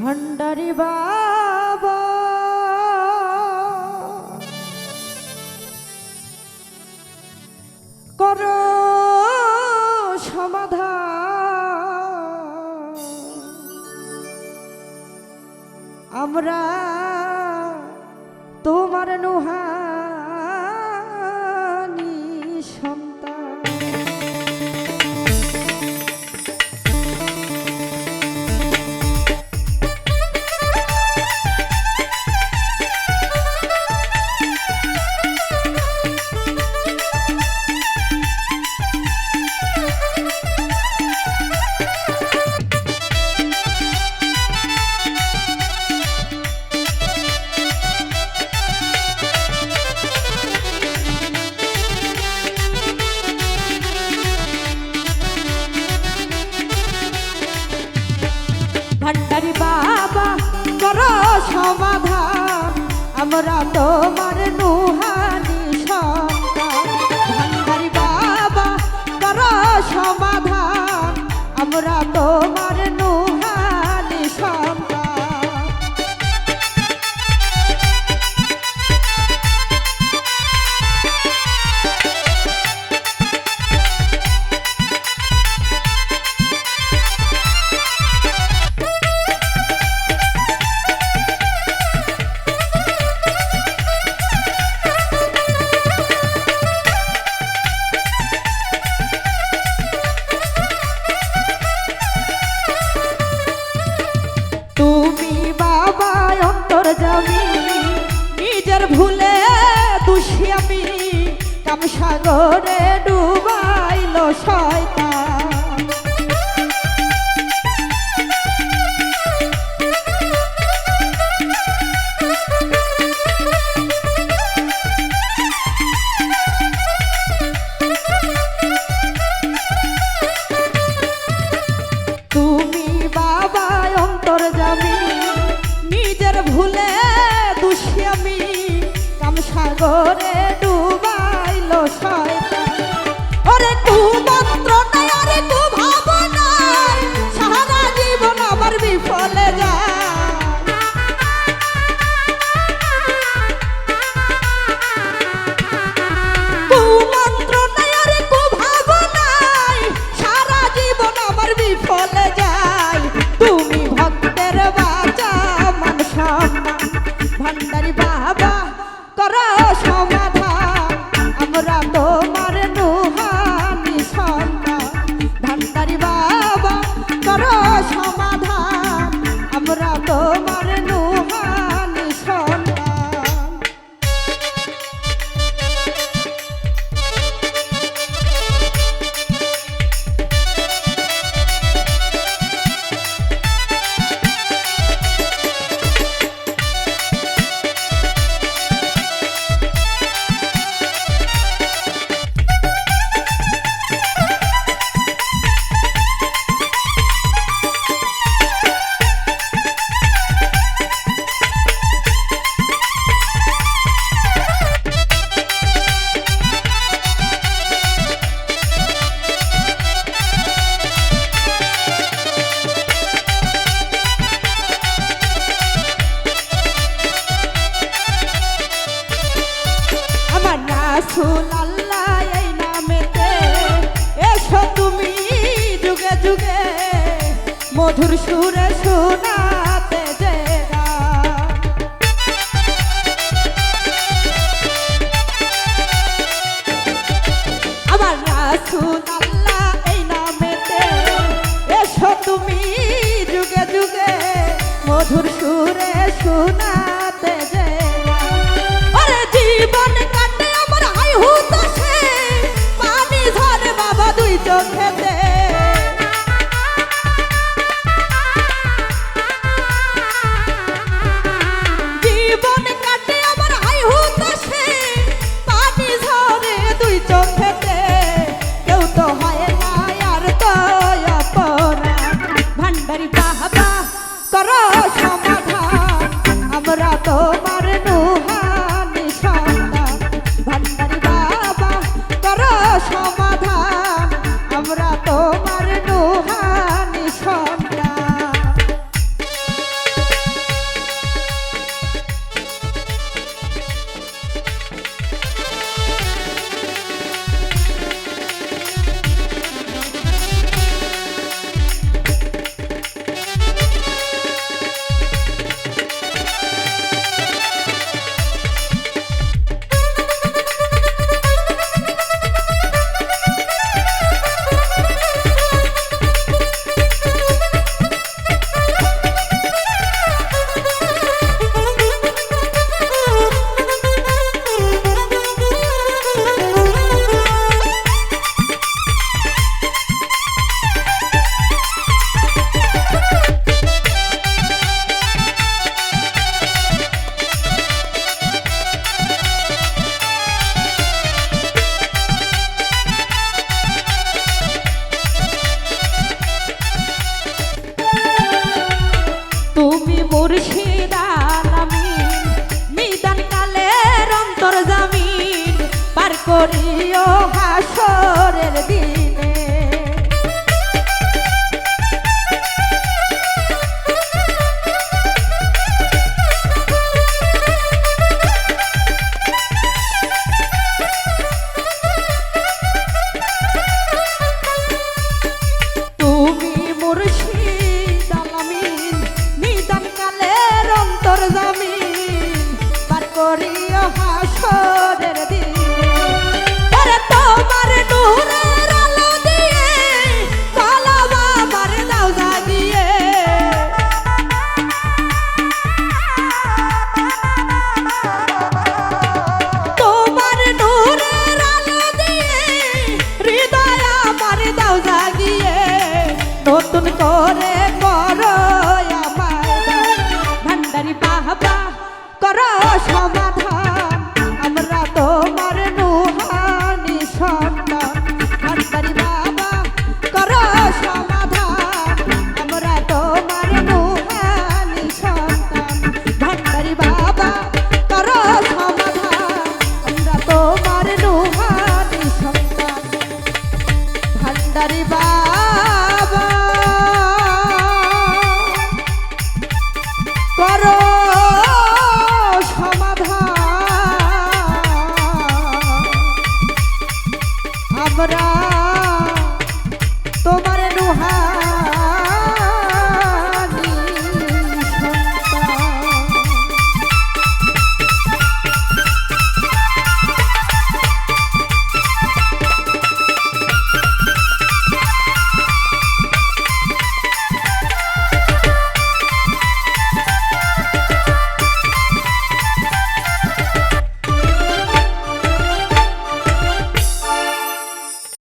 ভান্ডারি বাবা করো সমাধান, আমরা তোমার নুহানি সন্তান। ভান্ডারি বাবা করো সমাধান, আমরা তোমার নুহানি সন্তান। ভান্ডারি বাবা করো সমাধান, আমরা তোমার নুহানি সন্তান। তুমি বাবা অন্তর্যামী, নিজের ভুলে দোষী আমি, কামসাগরে ডুবাইল শয়তান। তুমি বাবা অন্তর্যামী, নিজের ভুলে দোষী আমি, কামসাগরে ডুবাইল শয়তান। ওরে কুমন্ত্র নাই, ওরে কুভাবনায়, সারা জীবন আমার বিফলে যায়। কুমন্ত্র নাই, ওরে কুভাবনায়, সারা জীবন আমার বিফলে যায়। তুমি ভক্তের বাঁচা মান সম্মান, ভান্ডারি বাবা করো সমাধান, আমরা তোমার নুহানি সন্তান। ভান্ডারি বাবা করো সমাধান, আমরা তোমার নুহানি সন্তান। রাসূল আল্লাহ এই নামেতে এসো তুমি যুগে যুগে, মধুর সুরে শোনাতে যে গান। আমার রাসূল আল্লাহ এই নামেতে এসো তুমি যুগে যুগে, মধুর সুরে শোনাতে যে গান। ওরে জীবন কাটে আমার হাই হুতাশে, পানি ঝরে বাবা দুই চোখেতে। জীবন কাটে আমার হাই হুতাশে, পানি ঝরে দুই চোখেতে। কেউ তো হয় না আর তো অপরাধ, ভান্ডারি বাবা করো সমাধান, আমরা তোমার নুহানি সন্তান। ভান্ডারি বাবা করো সমাধান, আমরা তোমার নুহানি সন্তান। মুর্শিদ আলামিন নিদান কালের অন্তর জামিন পার করিও হাসরের দিনে। তুমি মুর্শিদ আলামিন নিদান কালের অন্তর জামিন পার করিও হাসরের দিনে। ওরে তোমার নূরের আলো দিয়ে কলম আমার দাও জাগিয়ে। তোমার নূরের আলো দিয়ে হৃদয় আমার দাও জাগিয়ে। নতুন করে করো আমায় ভান্ডারি বাবা করো সমাজ।